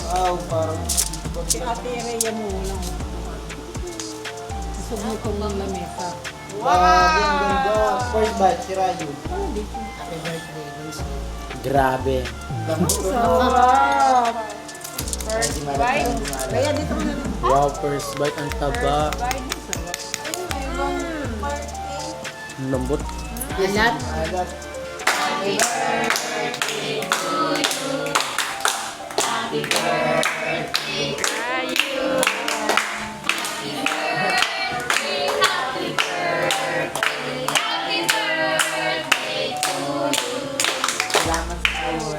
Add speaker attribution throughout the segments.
Speaker 1: Parang...
Speaker 2: Si Ate Rhea mo lang. Sumay ko ng lamesa.
Speaker 1: Grabe, ang ganda. First bite, si Rayo.
Speaker 3: Happy birthday, Luis.
Speaker 4: Grabe.
Speaker 2: Sarap!
Speaker 1: First bite.
Speaker 2: Kaya dito mo na rin.
Speaker 4: Wow, first bite. Ang taba. Ang lambot.
Speaker 3: Alat.
Speaker 1: Alat.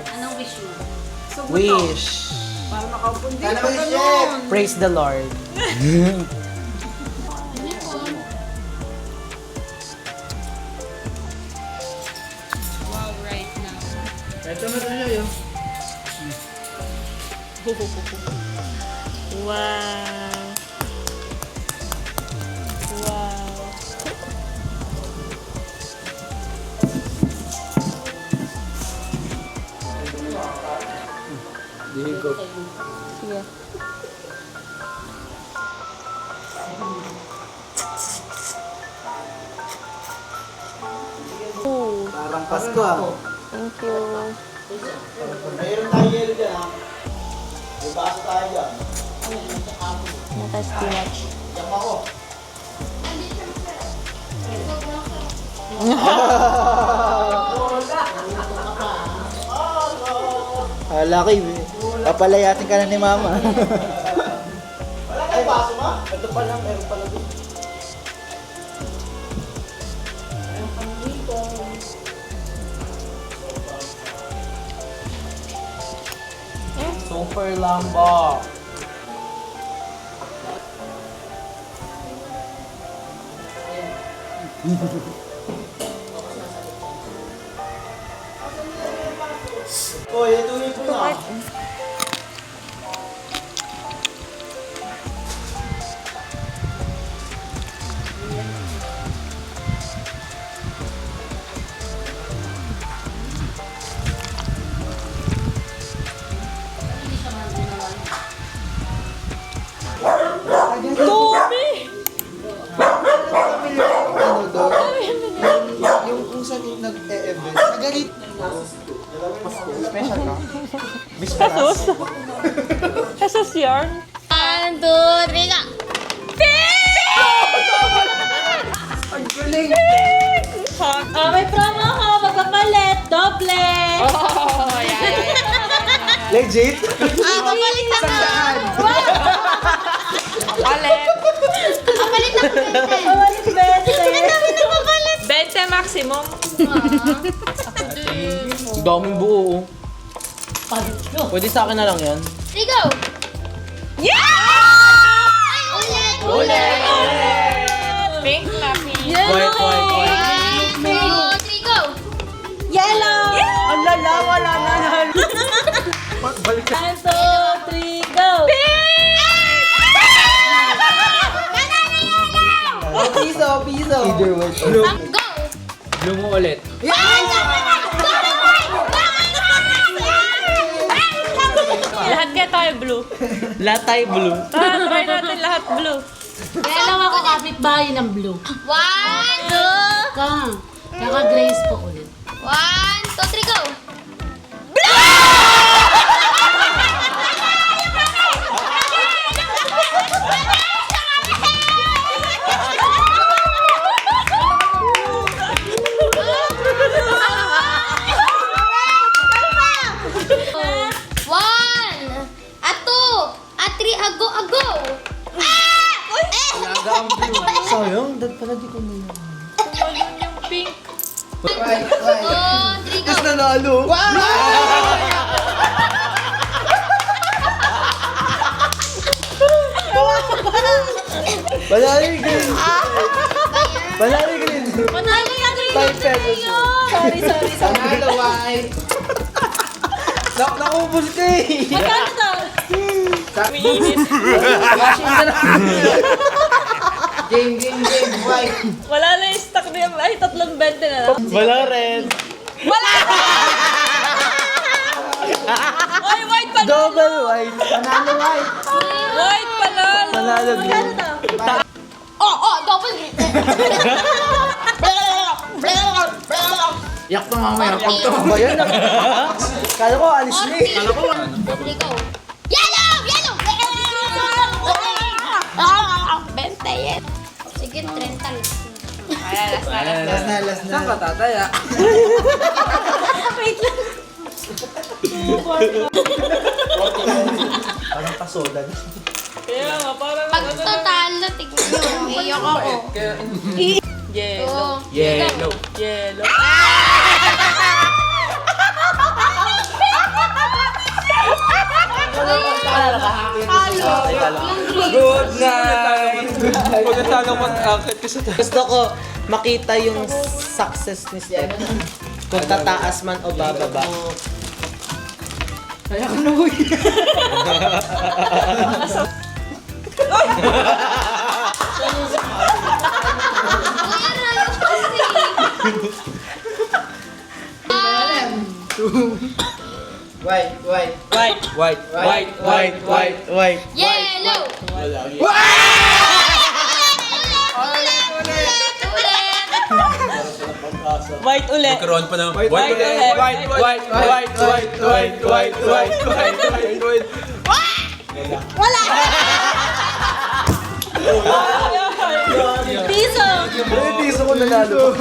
Speaker 3: Anong wish mo?
Speaker 4: Wish.
Speaker 2: Para makaupundi
Speaker 1: Sana
Speaker 2: ka
Speaker 1: may chef.
Speaker 2: ganun.
Speaker 4: Praise the Lord.
Speaker 3: Wow, right now.
Speaker 1: Ito na siya yun.
Speaker 5: Wow. Wow.
Speaker 4: Dihigo.
Speaker 5: Sige. Oh,
Speaker 1: Parang Pasko
Speaker 5: thank you.
Speaker 1: Mayroon tayo yelo dyan May baso tayo dyan.
Speaker 5: Naka-spinach.
Speaker 1: Diyan ako.
Speaker 4: Laki, papalayatin ka na ni Mama.
Speaker 1: Wala kayo baso ma? Ito pa lang, meron pala doon.
Speaker 4: Super lambok.
Speaker 1: Oy, ito yung po na.
Speaker 5: Dumi!
Speaker 1: Ano doon? Yung kung saan yung nag-e-event. Nagalit. Special ka?
Speaker 5: Jesus? Jesus yarn?
Speaker 3: 1, 2, 3, go!
Speaker 5: May promo ako! Magpapalit! Doble!
Speaker 3: Oh, yan.
Speaker 1: Legit?
Speaker 3: Kapalit na ka!
Speaker 5: Palit!
Speaker 3: Kapalit na ka!
Speaker 5: Palit bete!
Speaker 3: Kapalit!
Speaker 5: 20 maximum.
Speaker 4: Ang daming buo. Pwede sa akin na lang yan.
Speaker 3: 3, go! Ay, ulit!
Speaker 5: Ulit! Pink na pink.
Speaker 4: White, white, white.
Speaker 3: 1, 2, 3, go!
Speaker 5: Yellow! Ang lala, wala na yan. 1, 2, 3, go!
Speaker 1: Piso, piso. Either way.
Speaker 3: Go!
Speaker 4: Blue mo ulit.
Speaker 5: Lahat kaya tayo blue.
Speaker 4: Lahat tayo blue.
Speaker 5: Try natin lahat blue.
Speaker 6: Kailan ako kapitbahay ng blue.
Speaker 3: 1, 2,
Speaker 6: Kaka Grace po ulit.
Speaker 3: 1, 2, 3, go!
Speaker 4: Sayang, dad pala di ko nila.
Speaker 5: Tumalon yung pink.
Speaker 1: Right, right.
Speaker 3: 2, 3, go!
Speaker 1: Tapos nanalo. Wow! Balari green. Balari green.
Speaker 3: Manalo yung green
Speaker 1: 5 pesos.
Speaker 5: Sorry.
Speaker 1: Nanalo, white. Nakubos ka eh.
Speaker 5: Magkano to? Umiinit.
Speaker 1: Game, white.
Speaker 5: Wala na yung stock na yung ay, 3.20 na lang.
Speaker 4: Wala rin.
Speaker 5: Wala! Ay, white pala!
Speaker 4: Double white.
Speaker 1: Panalo white.
Speaker 5: White pala!
Speaker 4: Panalo blue.
Speaker 3: Double.
Speaker 1: Yak to mamaya. Pag to.
Speaker 4: Ba yan? Kala ko alis na eh.
Speaker 3: Kala ko. 3 go. Yellow! Yellow! 20 Sige, 30.
Speaker 1: Last na.
Speaker 5: Saan ka tataya?
Speaker 4: Parang pasodan.
Speaker 5: Kaya nga, parang
Speaker 3: Pag total na, tignan nyo. Iyak ako.
Speaker 5: yellow.
Speaker 4: Yellow.
Speaker 5: Yellow.
Speaker 4: Good night! Magkatalo mag-akit ka sa taas. Gusto ko makita yung success ni Steph. Kung tataas man o bababa.
Speaker 1: White.
Speaker 5: White.
Speaker 4: White.
Speaker 3: Yellow!
Speaker 5: White ulit.
Speaker 4: Magkaroon pa ng
Speaker 5: White ulit.
Speaker 4: white.
Speaker 5: Piso.
Speaker 4: Ay, piso ko nanalo.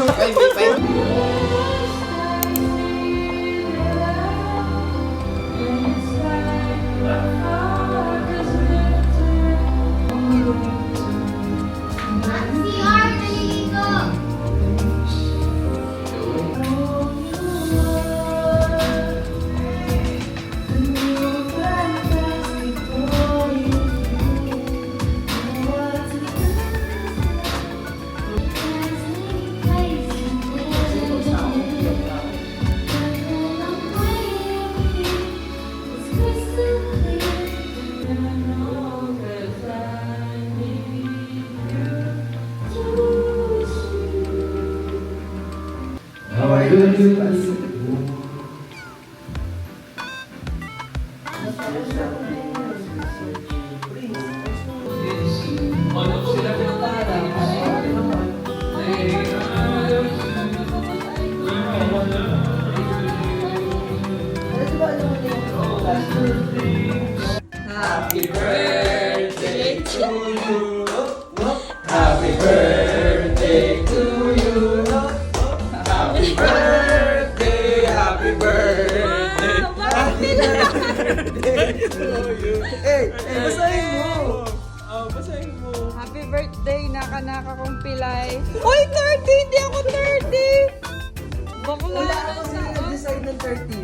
Speaker 2: Happy birthday, naka-naka kong pilay. Uy, 30! Hindi ako 30! Bakla. Wala ako sa
Speaker 4: Decide ng 30.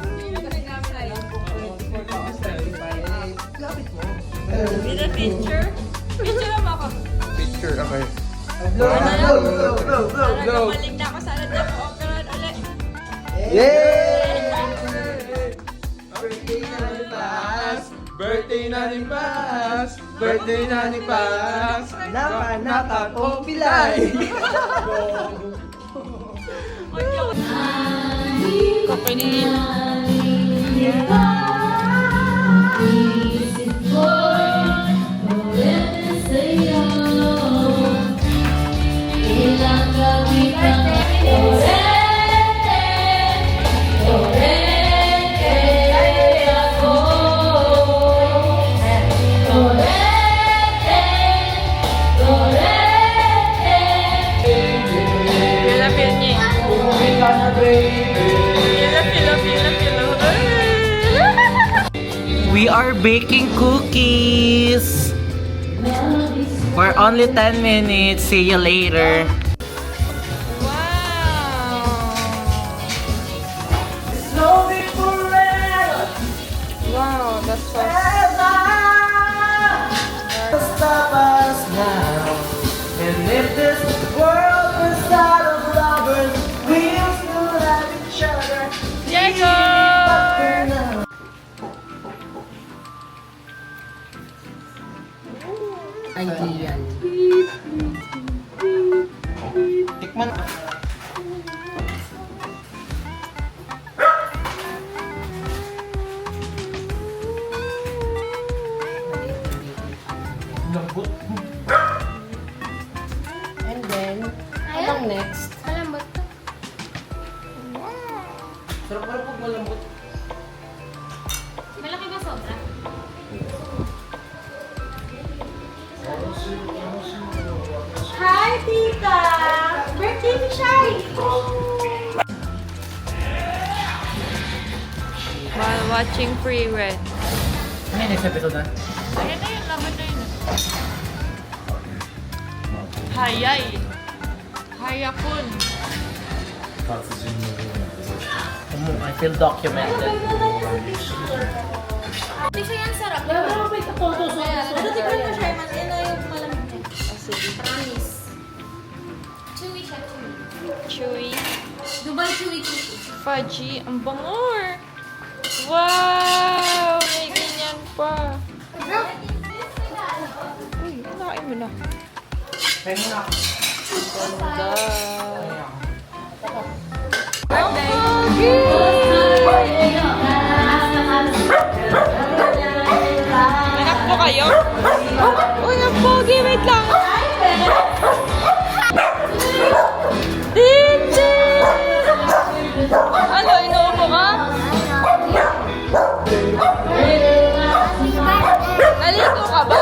Speaker 5: Need a picture? Picture naman ako.
Speaker 4: Picture, okay.
Speaker 5: Nagaling na ako sa alat na po-operan ulit.
Speaker 4: Yay!
Speaker 1: Birthday na ni Paz! Birthday na ni Paz!
Speaker 4: Naka kong pilay.
Speaker 5: Feel niya.
Speaker 4: We are baking cookies. For only 10 minutes. See you later.
Speaker 2: Wow, that's so
Speaker 4: Stop us now. And if this world was out of lovers, we'll still have each other.
Speaker 5: Diego!
Speaker 6: Ideal.
Speaker 4: Tikman.
Speaker 2: watching Pre-Wed.
Speaker 4: Ano yung next episode na?
Speaker 2: Ayan na yun, laban na yun. Hayay. Hayakun.
Speaker 4: I feel documented.
Speaker 3: Hindi siya yan sarap.
Speaker 6: Pero may katotoso.
Speaker 5: Pero tikman mo, Sherman. Yan na yung malamig niya.
Speaker 3: Promise. Chewy siya, chewy.
Speaker 2: Chewy.
Speaker 3: Dubai chewy cookie.
Speaker 2: Fudgy. Ang bangor. Wow! May ganyan pa. Uy, nakain mo na. Ganda. Anak po kayo? Uy, ang pogi. Wait lang. Dindi! Ano, inuupo ka? Naligo ka ba?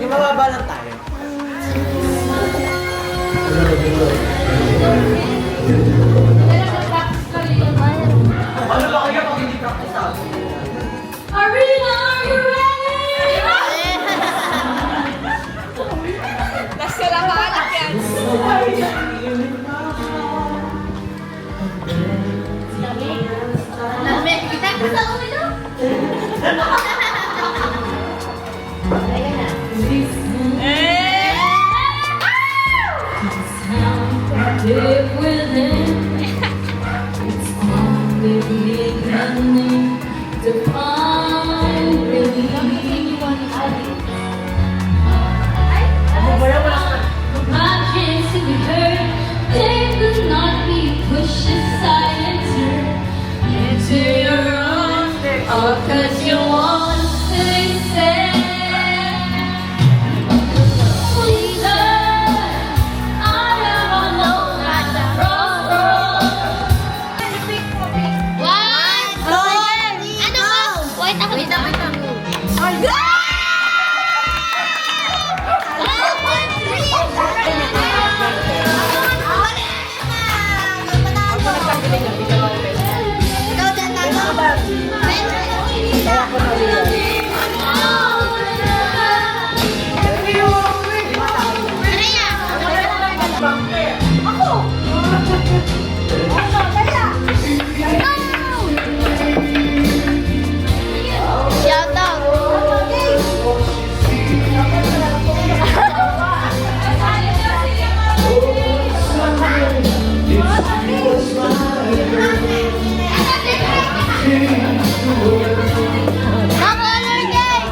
Speaker 4: Yung mababa lang tayo. Ano ba kaya pag hindi practice ako?
Speaker 3: Arena, are you ready?
Speaker 2: Nasa labanan yan.
Speaker 3: Lamig kita sa ulo.
Speaker 6: Live within. It's only beginning to find relief. My chance to be heard. They will not be pushed aside and turned into your own. All 'cause you want to say.
Speaker 3: Shout out. Color game.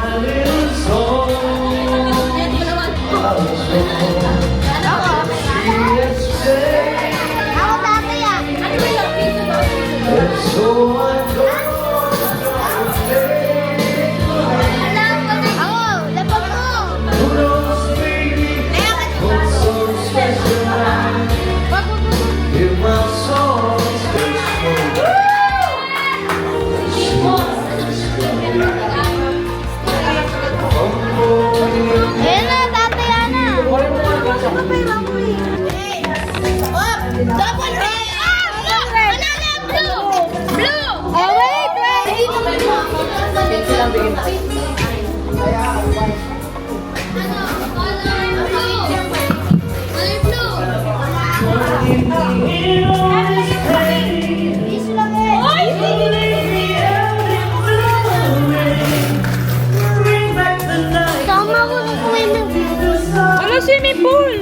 Speaker 3: Lapag mo! Ayan na, Tate Ana. Double red! Banana blue! Blue! Oh, wait! Sama ko ng swimming pool.
Speaker 2: Wala swimming pool!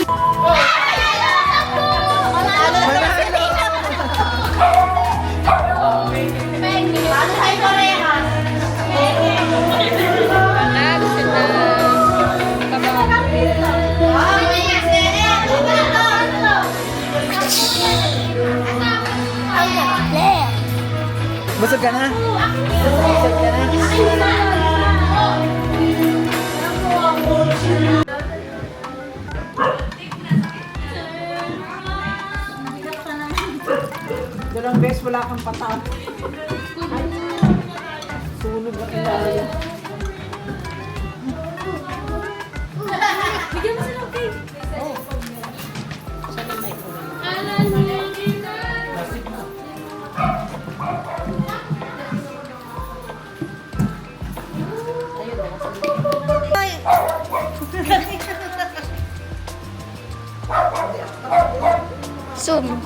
Speaker 2: Next,
Speaker 4: Busog ka na?
Speaker 5: Dalawang beses wala kang patao. Sunog na kaya.
Speaker 3: Bigyan mo silang cake.
Speaker 6: Zoom.